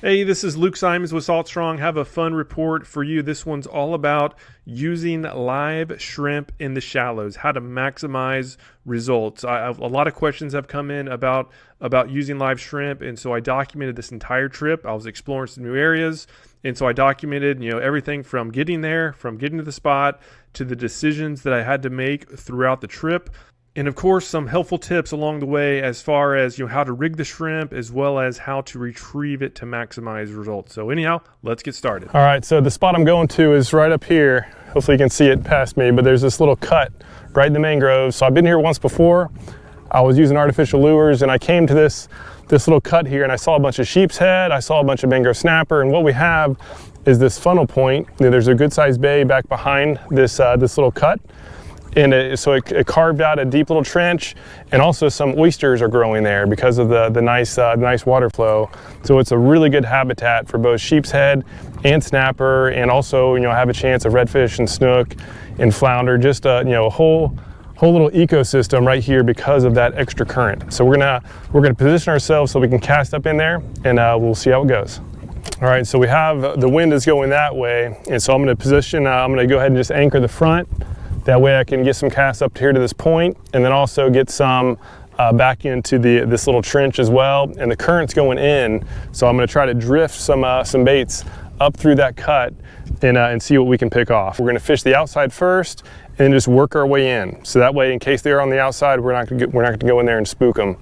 Hey, this is Luke Simons with Salt Strong. Have a fun report for you. This one's all about using live shrimp in the shallows, how to maximize results. A lot of questions have come in about using live shrimp, and so I documented this entire trip. I was exploring some new areas, and so I documented, everything from getting there, from getting to the spot, to the decisions that I had to make throughout the trip. And of course, some helpful tips along the way as far as how to rig the shrimp as well as how to retrieve it to maximize results. So anyhow, let's get started. All right, so the spot I'm going to is right up here. Hopefully you can see it past me, but there's this little cut right in the mangroves. So I've been here once before. I was using artificial lures and I came to this little cut here and I saw a bunch of sheepshead, I saw a bunch of mangrove snapper, and what we have is this funnel point. There's a good sized bay back behind this little cut. And so it carved out a deep little trench, and also some oysters are growing there because of the nice water flow. So it's a really good habitat for both sheepshead and snapper, and also have a chance of redfish and snook and flounder. Just a whole little ecosystem right here because of that extra current. So we're gonna position ourselves so we can cast up in there, and we'll see how it goes. All right, so we have the wind is going that way, and so I'm gonna position. I'm gonna go ahead and just anchor the front. That way I can get some casts up here to this point, and then also get some back into this little trench as well. And the current's going in, so I'm going to try to drift some baits up through that cut and see what we can pick off. We're going to fish the outside first and then just work our way in. So that way, in case they're on the outside, we're not going to go in there and spook them.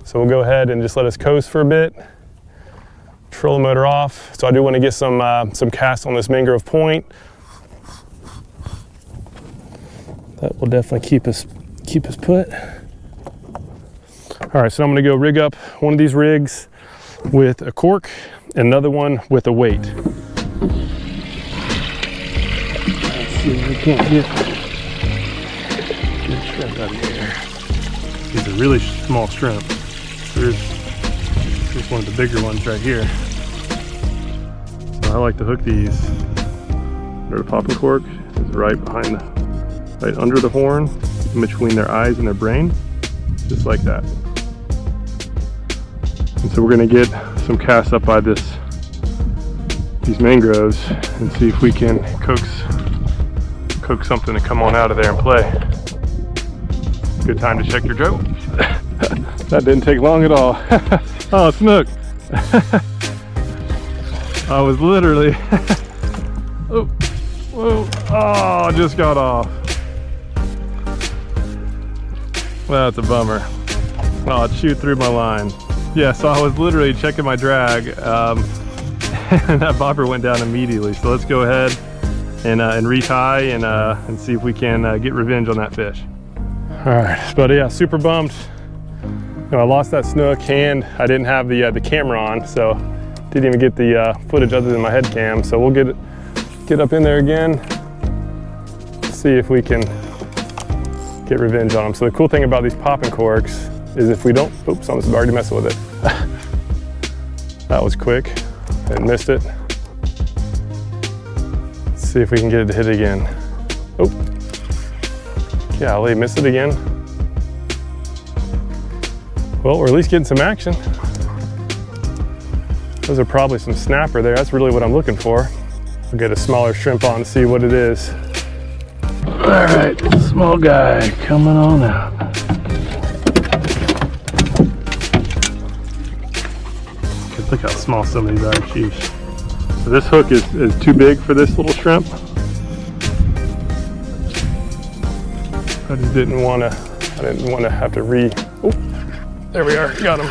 So we'll go ahead and just let us coast for a bit. Trolling motor off. So I do want to get some casts on this mangrove point. That will definitely keep us put. All right, so I'm gonna go rig up one of these rigs with a cork, and another one with a weight. Let's see if we can't get good shrimp out of here. These are really small shrimp. Here's one of the bigger ones right here. So I like to hook these. There's a popping cork is right under the horn, in between their eyes and their brain, just like that. And so we're gonna get some casts up by these mangroves and see if we can coax something to come on out of there and play. Good time to check your drone. That didn't take long at all. Oh, snook. I was literally, oh, I just got off. Well, that's a bummer. Oh, it chewed through my line. Yeah, so I was literally checking my drag, and that bobber went down immediately. So let's go ahead and retie and see if we can get revenge on that fish. All right, but yeah, super bummed. I lost that snook, and I didn't have the camera on, so didn't even get the footage other than my head cam. So we'll get up in there again, see if we can get revenge on them. So the cool thing about these popping corks is if we don't, oops, I'm already messing with it. That was quick, I missed it. Let's see if we can get it to hit again. Oh, golly, missed it again. Well, we're at least getting some action. Those are probably some snapper there. That's really what I'm looking for. I'll get a smaller shrimp on and see what it is. All right, small guy coming on out. Look how small some of these are, sheesh. So this hook is too big for this little shrimp. I just didn't want to have to oh, there we are, got him.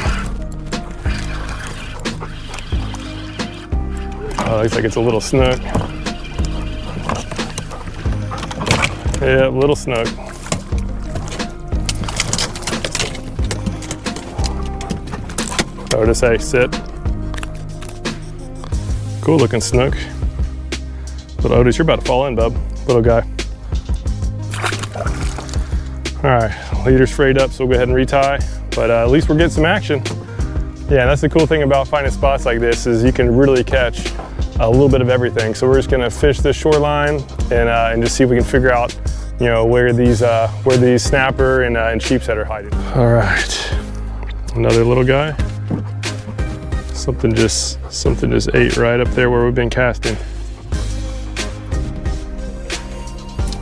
Oh, looks like it's a little snook. Yeah, little snook. I would just say sit. Cool looking snook. Little Otis, you're about to fall in, bub. Little guy. All right, leader's frayed up, so we'll go ahead and retie. But at least we're getting some action. Yeah, that's the cool thing about finding spots like this is you can really catch a little bit of everything. So we're just gonna fish this shoreline and just see if we can figure out, where these snapper and sheepshead are hiding. All right, another little guy. Something just ate right up there where we've been casting.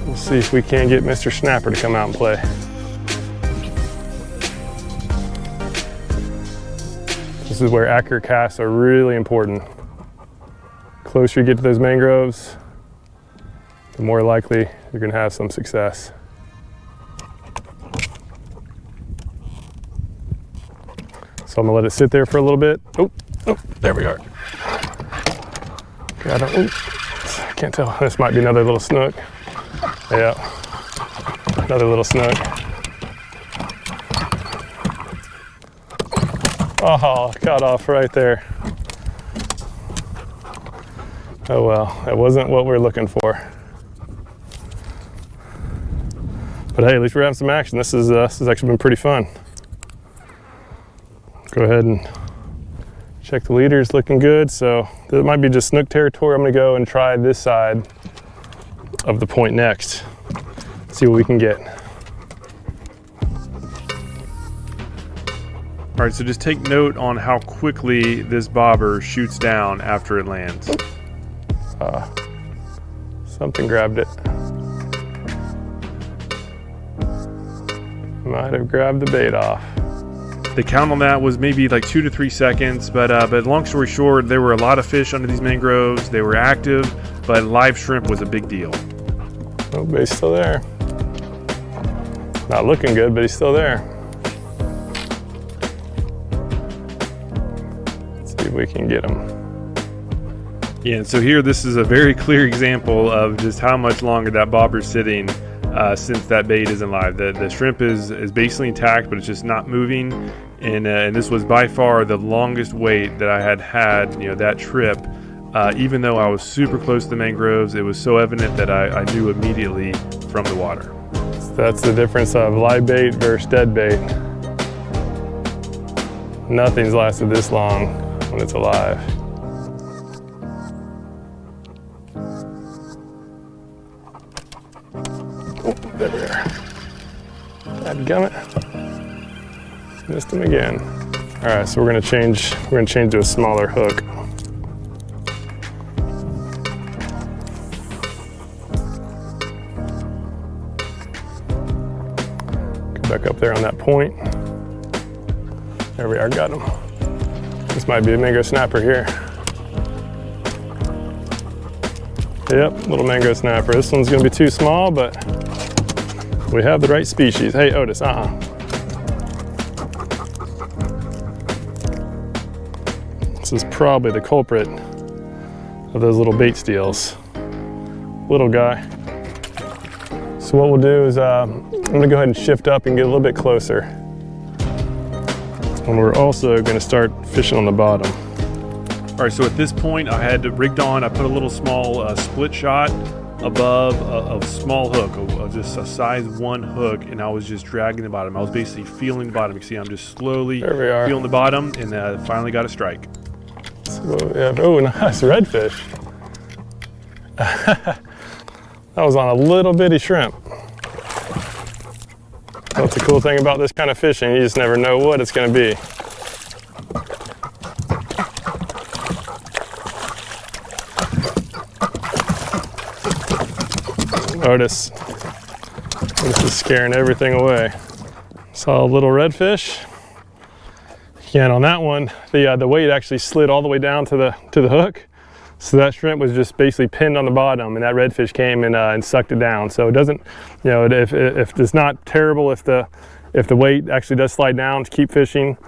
We'll see if we can't get Mr. Snapper to come out and play. This is where accurate casts are really important. The closer you get to those mangroves, the more likely you're gonna have some success. So I'm gonna let it sit there for a little bit. Oh, there we are. Got it. I can't tell. This might be another little snook. Yeah, another little snook. Oh, got off right there. Oh well, that wasn't what we're looking for. But hey, at least we're having some action. This has actually been pretty fun. Go ahead and check the leaders, looking good. So it might be just snook territory. I'm gonna go and try this side of the point next. See what we can get. All right, so just take note on how quickly this bobber shoots down after it lands. Something grabbed it. Might have grabbed the bait off. The count on that was maybe like 2 to 3 seconds, but long story short, there were a lot of fish under these mangroves. They were active, but live shrimp was a big deal. Oh, but he's still there. Not looking good, but he's still there. Let's see if we can get him. Yeah, and so here, this is a very clear example of just how much longer that bobber's sitting since that bait isn't live. The shrimp is basically intact, but it's just not moving. And this was by far the longest wait that I had, that trip. Even though I was super close to the mangroves, it was so evident that I knew immediately from the water. So that's the difference of live bait versus dead bait. Nothing's lasted this long when it's alive. Oh, there we are. Dadgummit. Missed him again. All right, so we're gonna change to a smaller hook. Go back up there on that point. There we are, got him. This might be a mangrove snapper here. Yep, little mangrove snapper. This one's gonna be too small, but we have the right species. Hey, Otis, This is probably the culprit of those little bait steals. Little guy. So what we'll do is I'm gonna go ahead and shift up and get a little bit closer. And we're also gonna start fishing on the bottom. All right, so at this point I had rigged on, I put a little small split shot above a small hook, just a size 1 hook, and I was just dragging the bottom. I was basically feeling the bottom. You can see I'm just slowly feeling the bottom, and finally got a strike. So, yeah, oh, nice redfish. That was on a little bitty shrimp. That's the cool thing about this kind of fishing. You just never know what it's going to be. Otis is scaring everything away. Saw a little redfish. Again, on that one, the weight actually slid all the way down to the hook. So that shrimp was just basically pinned on the bottom, and that redfish came and sucked it down. So it doesn't, if it's not terrible if the weight actually does slide down to keep fishing.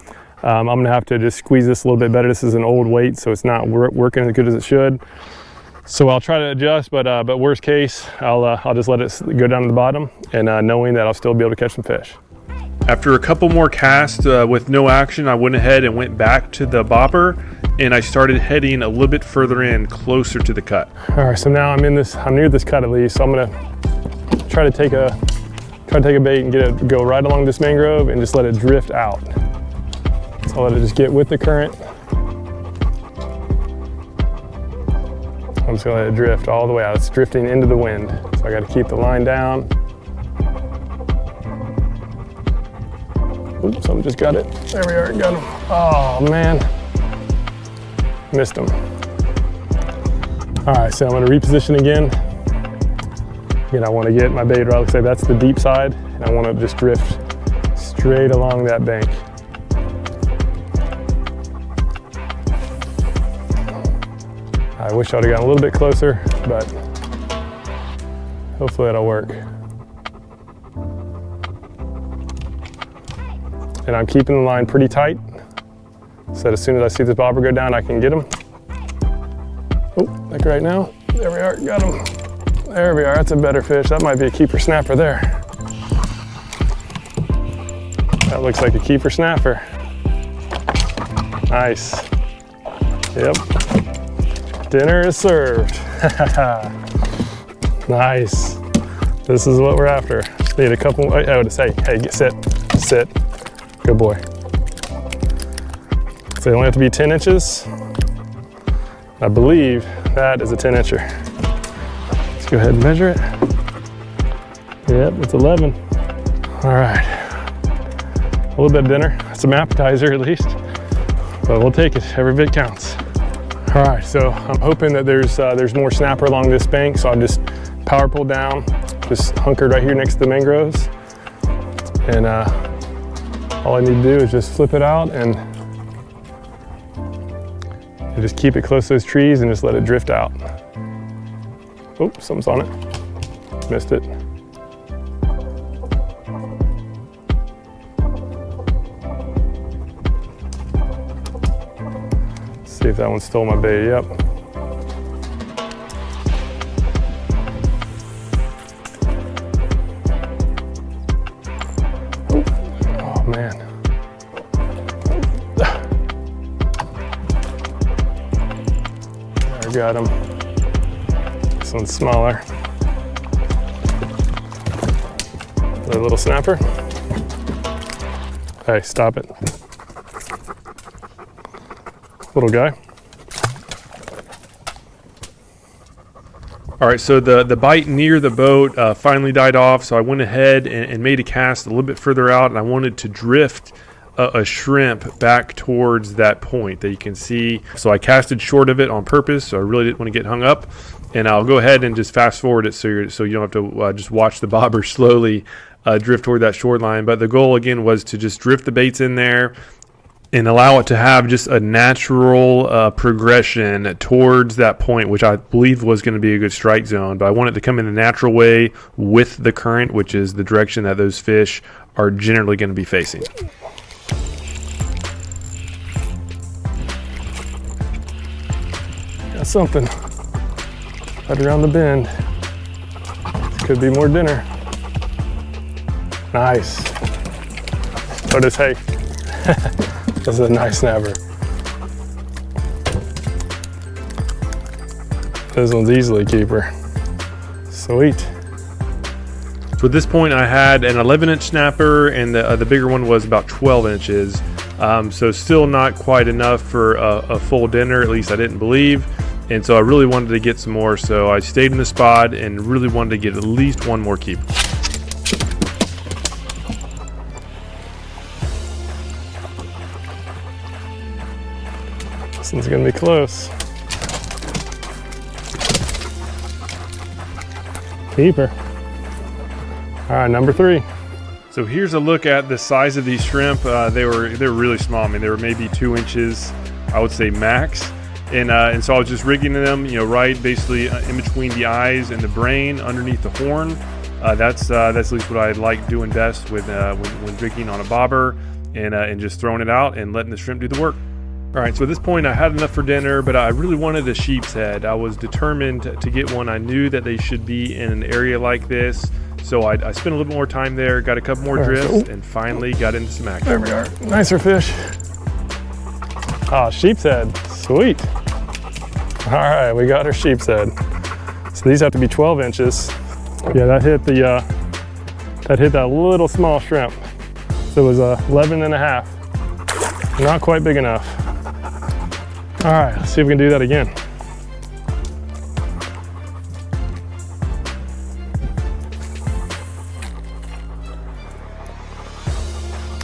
I'm gonna have to just squeeze this a little bit better. This is an old weight, so it's not working as good as it should. So I'll try to adjust, but worst case, I'll just let it go down to the bottom, and knowing that I'll still be able to catch some fish. After a couple more casts with no action, I went ahead and went back to the bobber, and I started heading a little bit further in, closer to the cut. All right, so now I'm near this cut at least. So I'm gonna try to take a bait and go right along this mangrove and just let it drift out. So I'll let it just get with the current. I'm just gonna let it drift all the way out. It's drifting into the wind. So I gotta keep the line down. Oops, something just got it. There we are, got him. Oh man. Missed them. All right, so I'm gonna reposition again. Again, I wanna get my bait rod, looks like that's the deep side, and I wanna just drift straight along that bank. I wish I would've gotten a little bit closer, but hopefully that'll work. And I'm keeping the line pretty tight, so that as soon as I see this bobber go down, I can get him. Oh, like right now. There we are, got him. There we are, that's a better fish. That might be a keeper snapper there. That looks like a keeper snapper. Nice. Yep. Dinner is served. Nice. This is what we're after. Just need a couple, I would say, hey, sit, sit. Good boy. So they only have to be 10 inches. I believe that is a 10-incher. Let's go ahead and measure it. Yep, it's 11. All right. A little bit of dinner. Some appetizer at least, but we'll take it. Every bit counts. All right, so I'm hoping that there's more snapper along this bank, so I'm just power pull down, just hunkered right here next to the mangroves, and all I need to do is just flip it out and just keep it close to those trees and just let it drift out. Oh, something's on it. Missed it. See if that one stole my bait. Yep. Oh man. There, got him. This one's smaller. A little snapper. Hey, stop it. Little guy. All right, so the bite near the boat finally died off, so I went ahead and made a cast a little bit further out, and I wanted to drift a shrimp back towards that point that you can see. So I casted short of it on purpose, so I really didn't want to get hung up. And I'll go ahead and just fast forward it so you don't have to just watch the bobber slowly drift toward that shoreline. But the goal again was to just drift the baits in there and allow it to have just a natural progression towards that point, which I believe was going to be a good strike zone. But I want it to come in the natural way with the current, which is the direction that those fish are generally going to be facing. Got something right around the bend. This could be more dinner. Nice. So does hay. This is a nice snapper. This one's easily a keeper. Sweet. So at this point I had an 11-inch snapper, and the bigger one was about 12 inches. So still not quite enough for a full dinner, at least I didn't believe. And so I really wanted to get some more, so I stayed in the spot and really wanted to get at least one more keeper. This one's gonna be close. Keeper. All right, number 3. So here's a look at the size of these shrimp. They were really small. I mean, they were maybe 2 inches, I would say max. And so I was just rigging them, right basically in between the eyes and the brain, underneath the horn. That's at least what I like doing best with when rigging on a bobber, and just throwing it out and letting the shrimp do the work. All right, so at this point I had enough for dinner, but I really wanted a sheep's head. I was determined to get one. I knew that they should be in an area like this, so I spent a little bit more time there, got a couple more drifts, and finally got into some action. There we are. Nicer fish. Ah, sheep's head. Sweet. All right, we got our sheep's head. So these have to be 12 inches. Yeah, that hit that little small shrimp. So it was 11 and a half. Not quite big enough. All right, let's see if we can do that again.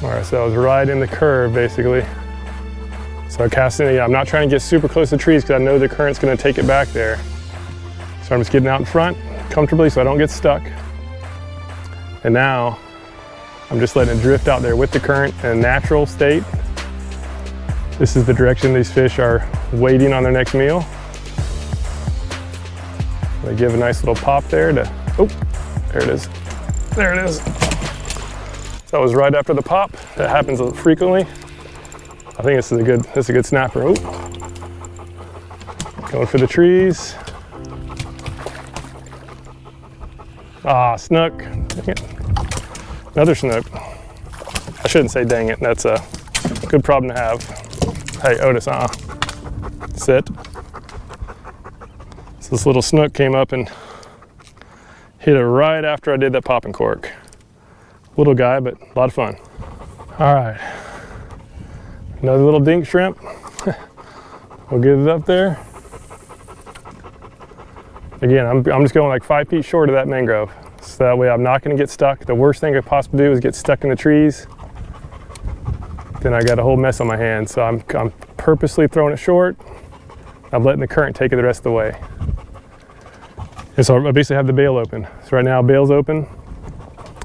All right, so I was right in the curve basically. So I cast it, I'm not trying to get super close to trees because I know the current's gonna take it back there. So I'm just getting out in front comfortably so I don't get stuck. And now I'm just letting it drift out there with the current in a natural state. This is the direction these fish are waiting on their next meal. They give a nice little pop there to, oh, there it is. There it is. That was right after the pop. That happens frequently. I think this is a good snapper. Oh. Going for the trees. Ah, snook. Dang it. Another snook. I shouldn't say dang it. That's a good problem to have. Hey, Otis, sit. So this little snook came up and hit it right after I did that popping cork. Little guy, but a lot of fun. All right. Another little dink shrimp. We'll get it up there. Again, I'm just going like 5 feet short of that mangrove. So that way I'm not gonna get stuck. The worst thing I could possibly do is get stuck in the trees. Then I got a whole mess on my hands. So I'm purposely throwing it short. I'm letting the current take it the rest of the way. And so I basically have the bail open. So right now bail's open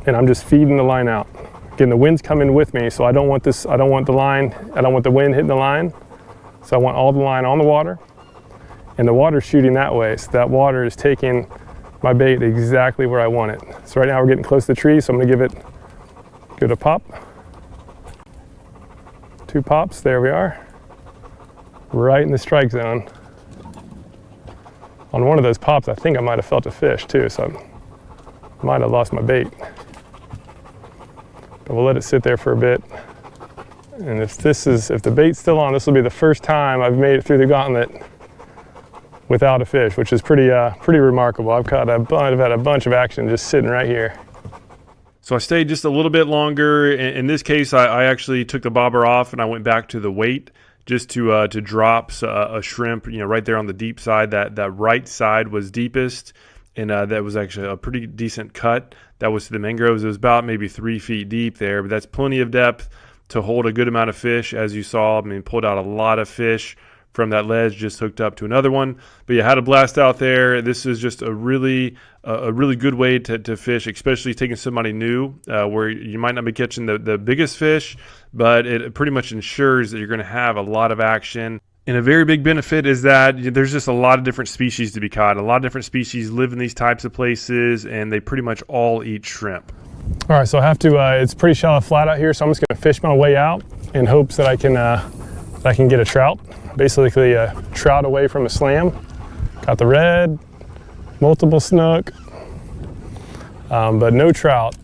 and I'm just feeding the line out. Again, the wind's coming with me, so I don't want the wind hitting the line. So I want all the line on the water. And the water's shooting that way, so that water is taking my bait exactly where I want it. So right now we're getting close to the tree, so I'm gonna give it a pop. 2 pops, there we are. Right in the strike zone. On one of those pops, I think I might have felt a fish too, so I might have lost my bait. But we'll let it sit there for a bit. And if the bait's still on, this will be the first time I've made it through the gauntlet without a fish, which is pretty remarkable. I've had a bunch of action just sitting right here. So I stayed just a little bit longer. In this case, I actually took the bobber off and I went back to the weight just to drop a shrimp, right there on the deep side. That right side was deepest, and that was actually a pretty decent cut. That was to the mangroves. It was about maybe 3 feet deep there, but that's plenty of depth to hold a good amount of fish, as you saw. I mean, pulled out a lot of fish from that ledge, just hooked up to another one. But you had a blast out there. This is just a really good way to fish, especially taking somebody new, where you might not be catching the biggest fish, but it pretty much ensures that you're going to have a lot of action. And a very big benefit is that there's just a lot of different species to be caught. A lot of different species live in these types of places, and they pretty much all eat shrimp. All right, so I have to, it's pretty shallow flat out here, so I'm just gonna fish my way out in hopes that I can get a trout. Basically a trout away from a slam. Got the red, multiple snook, but no trout.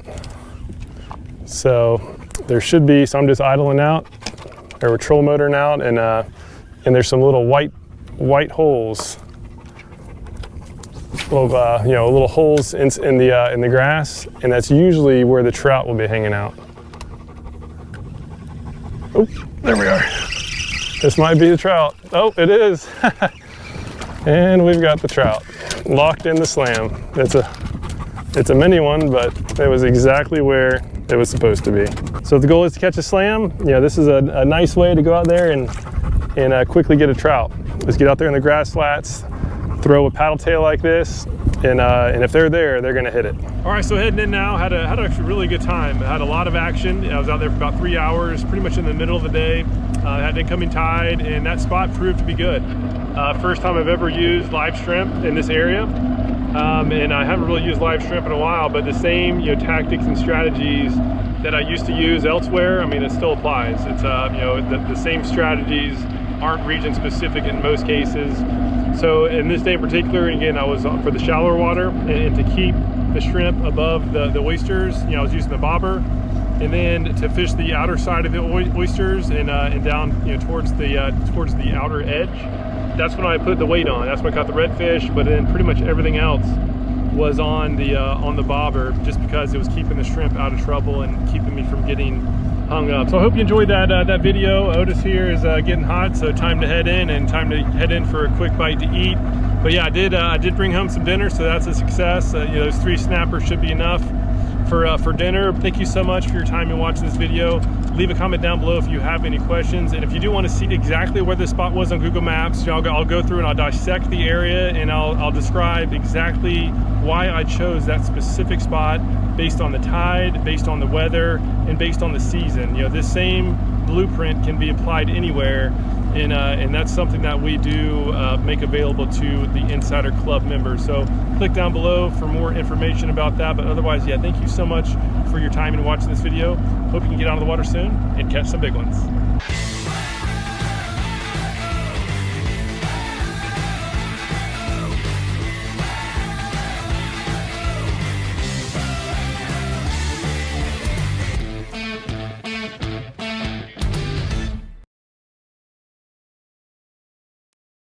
So there should be, so I'm just idling out, or we're troll motoring out, and there's some little white holes. Little holes in the grass, and that's usually where the trout will be hanging out. Oh, there we are. This might be the trout. Oh, it is. And we've got the trout locked in the slam. It's a mini one, but it was exactly where it was supposed to be. So the goal is to catch a slam. This is a nice way to go out there and quickly get a trout. Just get out there in the grass flats, throw a paddle tail like this, and if they're there, they're gonna hit it. All right, so heading in now, had a really good time. Had a lot of action. I was out there for about 3 hours, pretty much in the middle of the day. Had incoming tide, and that spot proved to be good. First time I've ever used live shrimp in this area, and I haven't really used live shrimp in a while, but the same tactics and strategies that I used to use elsewhere, I mean, it still applies. It's the same strategies aren't region specific in most cases. So in this day in particular, again, I was for the shallower water, and to keep the shrimp above the oysters, I was using the bobber, and then to fish the outer side of the oysters and down towards the outer edge. That's when I put the weight on. That's when I caught the redfish, but then pretty much everything else was on the bobber, just because it was keeping the shrimp out of trouble and keeping me from getting hung up. So I hope you enjoyed that video. Otis here is getting hot, so time to head in for a quick bite to eat. But yeah, I did bring home some dinner, so that's a success. Those 3 snappers should be enough for dinner. Thank you so much for your time and watching this video. Leave a comment down below if you have any questions, and if you do want to see exactly where this spot was on Google Maps, you know, I'll go through and I'll dissect the area, and I'll describe exactly why I chose that specific spot based on the tide, based on the weather, and based on the season. You know, this same blueprint can be applied anywhere, and that's something that we do make available to the Insider Club members. So click down below for more information about that. But otherwise, yeah, thank you so much for your time and watching this video. Hope you can get out of the water soon and catch some big ones.